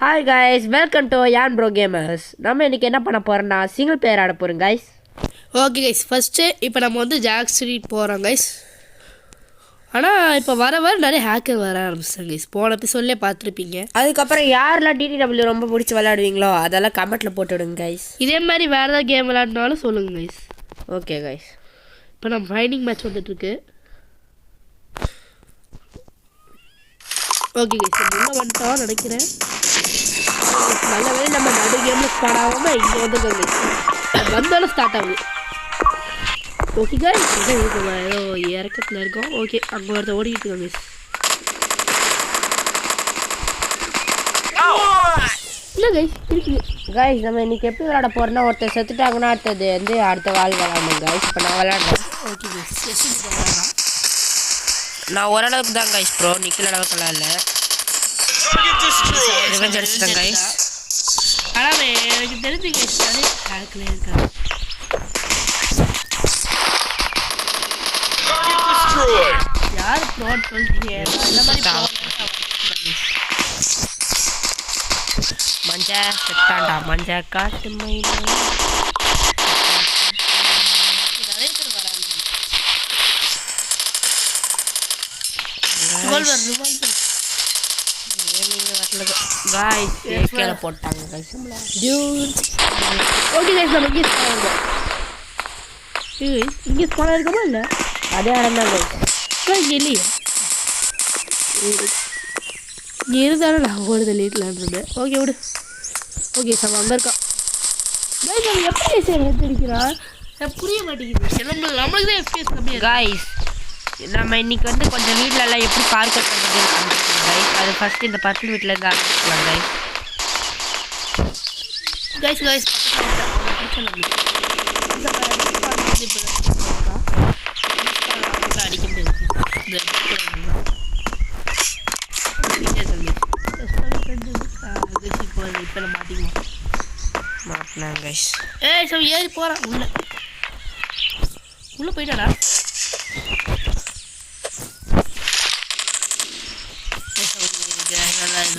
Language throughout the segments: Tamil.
Hi guys, welcome to Yan Bro Gamers. நம்ம இன்னைக்கு என்ன பண்ண போறோம்னா சிங்கிள் பிளேயர் ஆட போறோம் guys. ஓகே guys, ஃபர்ஸ்ட் இப்போ நம்ம வந்து ஜாக் ஸ்ட்ரீட் போறோம் guys. ஆனா இப்போ வர நிறைய ஹேக்கர் வர ஆரம்பிச்சாங்க guys. போன எபிசோட்லயே பார்த்திருப்பீங்க. அதுக்கு அப்புறம் யாரெல்லாம் DTW ரொம்ப பிடிச்சு விளையாடுவீங்களோ அதெல்லாம் கமெண்ட்ல போட்டு விடுங்க guys. இதே மாதிரி வேற ஏதாவது கேம் விளையாடனாலும் சொல்லுங்க guys. Okay guys. இப்போ நம்ம ஃபைண்டிங் மேட்ச் வந்துட்டு இருக்கு. ஓகே guys, உள்ள வந்துட்டோம் நினைக்கிறேன். நல்ல வேளை நம்ம நடு கேம்ல ஸ்டார்ட் ஆகாம இங்க வந்துருக்கோம் guys. வந்தாலும் ஸ்டார்ட் ஆகுது. ஓகே guys, ஏதோ இறக்கத்துல இருக்கோம். ஓகே அங்க ஒருத்தர் ஓடிட்டு இருக்கோம் guys. இல்ல guys இருக்கு guys நம்ம இன்னைக்கு எப்படி விளையாட போறோம்னா ஒருத்தர் செத்துட்டாங்கன்னா அடுத்தது வந்து அடுத்த வால் விளையாடணும் guys. இப்போ நான் விளையாடுறேன். ஓகே guys, செஷன் விளையாடலாம். நான் ஓரளவுக்கு தான் guys ப்ரோ, நிக்கிற அளவுக்கு இல்ல. ரிவெஞ்ச் அடிச்சிட்டேன் guys. ஆனா எனக்கு தெரிஞ்சு guys நிறைய ஹேக்கர்ல இருக்காங்க. யார் ப்ளாட் சொல்றீங்க? இந்த மாதிரி மஞ்சா செத்தாண்டா மஞ்சா காட்டு மயிலே. நிறைய பேர் வராங்க. ரிவால்வர் guys ஏகேல போட்டாங்க guys. டியூட் ஓகே guys, நம்ம இங்க ஸ்பான் ஆகுறோம். இங்க ஸ்பான் ஆகுமா இல்ல? அதே ஆரம்பம் guys. இங்க இல்லையே. நீ இருந்தாலும் நான் ஓடுதல் லேட்லான்றது. ஓகே விடு. ஓகே சார் அங்கே இருக்கா guys. அவன் எப்படி சார் எடுத்துருக்கிறான் புரிய மாட்டேங்குது. நம்மளுக்கு தான் எஃபிஎஸ் கம்மியாக guys நம்ம இன்னைக்கு வந்து கொஞ்சம் வீட்ல எல்லாம் எப்படி பார்க்க பண்ணுறது guys. அது ஃபர்ஸ்ட் இந்த 10 வீட்ல இருந்து ஆரம்பிக்கலாம் guys. guys அடிக்க முடியாது. இப்போ மாட்டிக்கலாம் guys. ஏய் சோ ஏறி போறான் உள்ள போயிட்டாடா.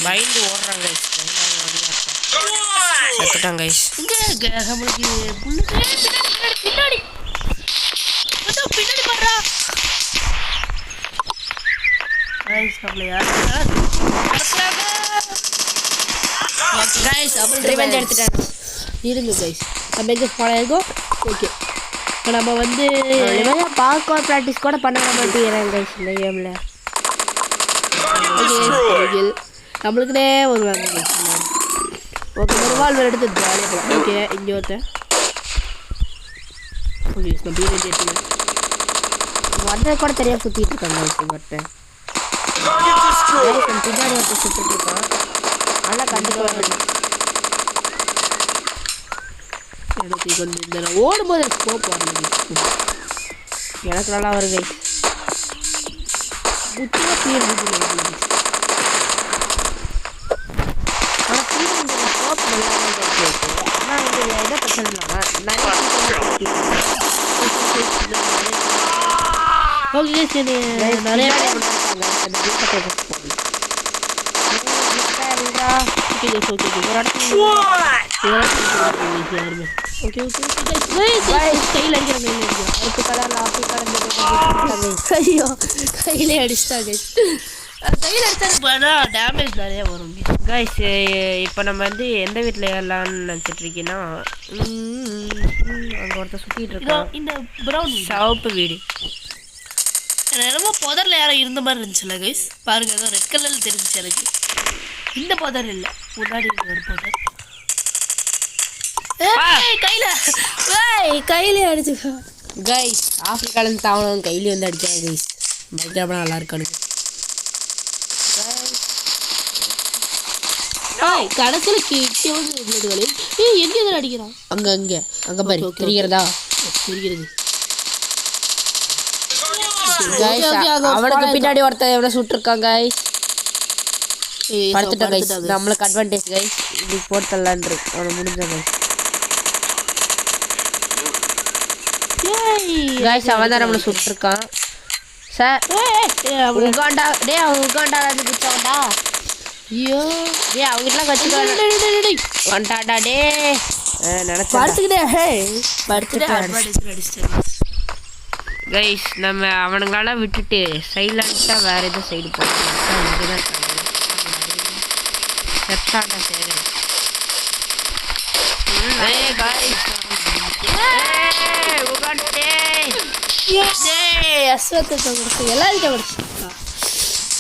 பயந்து ஓடுறாங்க guys. செத்துட்டாங்க guys. இங்க நம்மளுக்கு பின்னாடி பின்னாடி பண்றா guys. நம்மள யார் guys அப்படி ரிவெஞ்ச் எடுத்துட்டாங்க. இருங்க guys, நம்ம எங்க ஸ்பான் ஆயிருக்கோம். ஓகே இப்போ நம்ம வந்து பார்க்கோர் ப்ராக்டிஸ் கூட பண்ண மாட்டேங்கிறாங்க guys இந்த கேம்ல. நம்மளுக்குனே ஒரு ஓகே ஒரு வால்வர் எடுத்து ஜாலியாக போகலாம். ஓகே இங்கே ஒருத்தன். ஓகே நான் பீரேஜ் எடுத்துக்கிறேன். வந்தது கூட தெரியாம சுத்திட்டு இருக்காங்க ஒருத்தன். பின்னாடி ஒருத்தர் சுத்திட்டு இருக்கான். நல்லா கண்டுக்க எனக்கு கொஞ்சம் இந்த ஓடும்போது ஸ்கோப் வரல. எனக்கு நல்லா வருது முக்கியமாக பீர் கையிலே அடிச்சிட்டாங்க. கையில் அடிச்சா டேமேஜ் நிறைய வரும் guys. இப்போ நம்ம வந்து எந்த வீட்டில் ஏறலாம்னு நினச்சிட்டு இருக்கீங்கன்னா அங்கே ஒருத்தர் சுற்றிட்டு இருக்கோம். இந்த ப்ரௌன் சவப்பு வீடு ரொம்ப புதரில் யாரும் இருந்த மாதிரி இருந்துச்சுல்ல கைஸ். பாருங்க ஏதோ ரெட் கலரில் தெரிஞ்சிச்சு எனக்கு. இந்த புதர் இல்லை, முன்னாடி ஒரு புதர். கையிலே அடிச்சுக்கோ guys. ஆப்பிரிக்காலேருந்து தாவணும் கையிலே வந்து அடிச்சாங்க guys. பயங்கரமாக நல்லா இருக்கானுங்க. கடைசியில் கிட்டியவங்க எங்கே எதில் அடிக்கிறான்? அங்கே பாரு தெரிகிறதா? தெரிகிறது. அவனுக்கு பின்னாடி ஒருத்தர் எவ்வளோ சுட்டுருக்காங்க guys. படுத்துட்டோம் guys. நம்மளுக்கு அட்வான்டேஜ் guys. இதுக்கு போட்டலான் இருக்கு அவனை முடிஞ்ச guys. அவன் தான் நம்மளை சுட்டுருக்கான் சார். உகாண்டா டே அவன் உகாண்டால இருந்து குச்சான்டா. ஐயோ டேய் அவங்கிட்டலாம் கற்றுக்கலாம் வந்துட்டாடா டே நினச்சா படுத்துக்கிட்டே கைஸ் நம்ம அவனுங்களால விட்டுட்டு சைலண்ட்டாக வேறு எதுவும் சைடு போகலாம் இதுதான் செத்தாண்டா சேகர்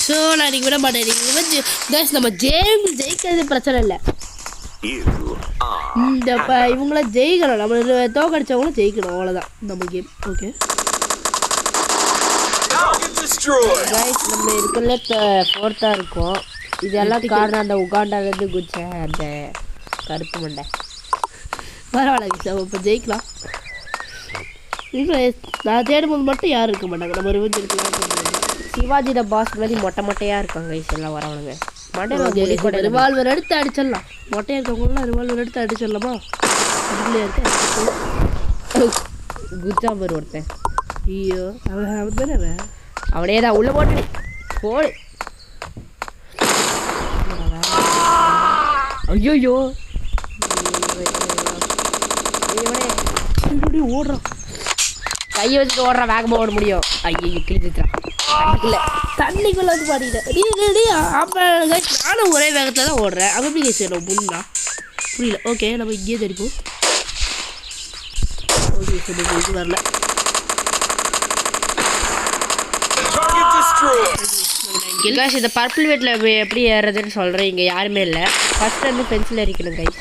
ஸோ நான் நீங்கள் விட மாட்டேன் நீங்கள் நம்ம ஜெயிக்கிறது பிரச்சனை இல்லை இந்த இவங்கள ஜெயிக்கணும் நம்ம தோக்கடிச்சவங்களும் ஜெயிக்கணும் அவ்வளோதான் நம்ம கேம் ஓகே நம்ம இருக்கிறதுல 4th இருக்கோம் இதெல்லாம் காரணம் அந்த உகாண்டாலேருந்து குச்ச அந்த கருப்பு மண்டை பரவாயில்ல நம்ம இப்போ ஜெயிக்கலாம் இல்லை நான் தேடும்போது மட்டும் யாரும் இருக்க மாட்டாங்க நம்ம ரிவெஞ்ச் இருக்கலாம் சிவாஜியோட பாஸ் மாதிரி மொட்டையாக இருக்காங்க கைஸ் எல்லாம் வரவனுங்க மண்டை ரிவால்வர் எடுத்து அடிச்சிடலாம் மொட்டையாக இருக்கவங்களாம் ரிவால்வர் எடுத்து அடிச்சிடலாமா அதுக்குள்ளே இருக்க குஜாம்பர் ஒருத்தன் ஐயோ அவன் தானே அவன் அவனே தான் உள்ளே போட்டு போடு ஐயோ ஓடுறான் கையை வச்சுட்டு ஓடுறான் வேகமாக ஓட முடியும் ஐயோ கிழிச்சுட்டான் இல்லை தண்ணிக்குள்ளே வந்து பாடிட்டேன் நானும் ஒரே வேகத்தில் தான் ஓடுறேன் அவன் எப்படி செய்யணும் புண்ணா புரியல ஓகே நம்ம இங்கேயே தெரிப்போம் ஓகே சரி இது வரல கைஸ் இந்த பர்பிள் வீட்டில் எப்படி ஏறுறதுன்னு சொல்கிறேன் இங்கே யாருமே இல்லை ஃபஸ்ட்டு வந்து பென்சில் எரிக்கணும் கைஸ்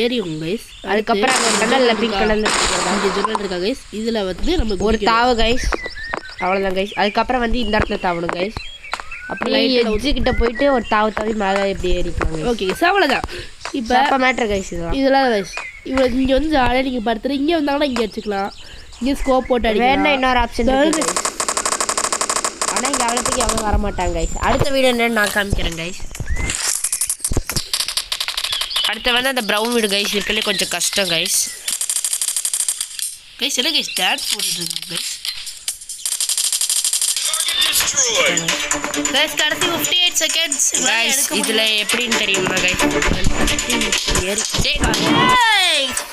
ஏறியும் கைஸ் அதுக்கப்புறம் அங்கே கலரில் பிங்க் கலரில் அங்கே ஜுவல் இருக்கா கைஸ் இதில் வந்து நம்ம ஒரு தாவு கைஸ் அவ்வளோதான் கைஸ் அதுக்கப்புறம் வந்து இந்த இடத்துல தாவணும் கைஸ் அப்படியே எட்ஜுக்கிட்ட போயிட்டு ஒரு தாவி மேலே எப்படி ஏறிக்கலாம் ஓகே கைஸ் அவ்வளோதான் இப்போ மேட்ரு கைஸ் இதெல்லாம் கைஸ் இவ்வளோ இங்கே வந்து ஜாலியாக நீங்கள் படுத்துட்டு இங்கே வந்தாங்கன்னா இங்கே வச்சுக்கலாம் இங்கே ஸ்கோப் போட்டு அடிக்கலாம் வேணா இன்னொரு ஆப்ஷன் ஆனால் இங்கே அவ்வளோத்துக்கு எவ்வளோ வரமாட்டாங்க கைஸ் அடுத்த வீடு என்னன்னு நான் காமிக்கிறேன் கைஸ் அடுத்து வந்து அந்த ப்ரௌன் வீடு கைஸ் இருக்கலே கொஞ்சம் கஷ்டம் கைஸ் எல்லாம் கைஸ் டான்ஸ் போட்டுட்ருக்காங்க கைஸ் கடைசி 58 செகண்ட்ஸ் கைஸ் இதில் எப்படின்னு தெரியுமா கைஸ்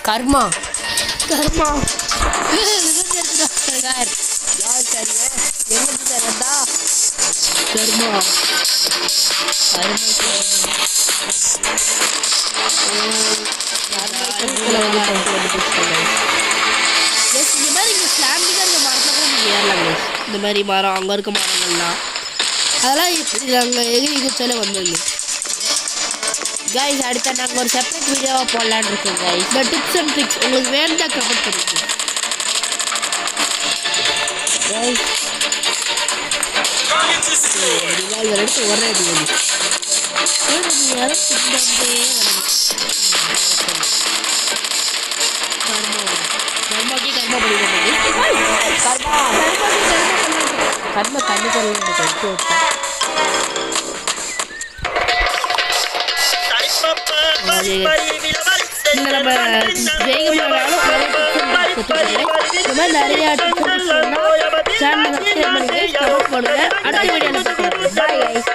கர்மா கர்மா சார் யார் சரியா எங்கே சார் வந்தா கர்மா இந்த மாதிரி இங்கே ஸ்லாண்டிங்காக இருக்க மரத்தில் கூட நீங்கள் ஏறலாம் கைஸ் இந்த மாதிரி மரம் அங்கே இருக்க மரங்கள்லாம் அதெல்லாம் அங்கே எகிரி குச்சாலே வந்துடுங்க கைஸ் அடுத்த நாங்கள் ஒரு செப்பரேட் வீடியோவாக போடலான்னு இருக்கோம் கைஸ் இந்த டிப்ஸ் அண்ட் ட்ரிக்ஸ் உங்களுக்கு வேண்டாம் கமெண்ட் பண்ணிக்கோங்க கைஸ் ரிவால்வர் எடுத்து ஒரே அடி வந்து கர்மாக்கே கர்மா கர்மா கண்ணு தெரியல நம்ம ஜெயிக்கமானாலும் இந்த மாதிரி நிறையா டிப்ஸ் சேனல் சப்ஸ்கிரைப் பண்ணுங்க கமெண்ட் பண்ணுங்க அடுத்த வீடியோவில் பார்க்கலாம். Bye guys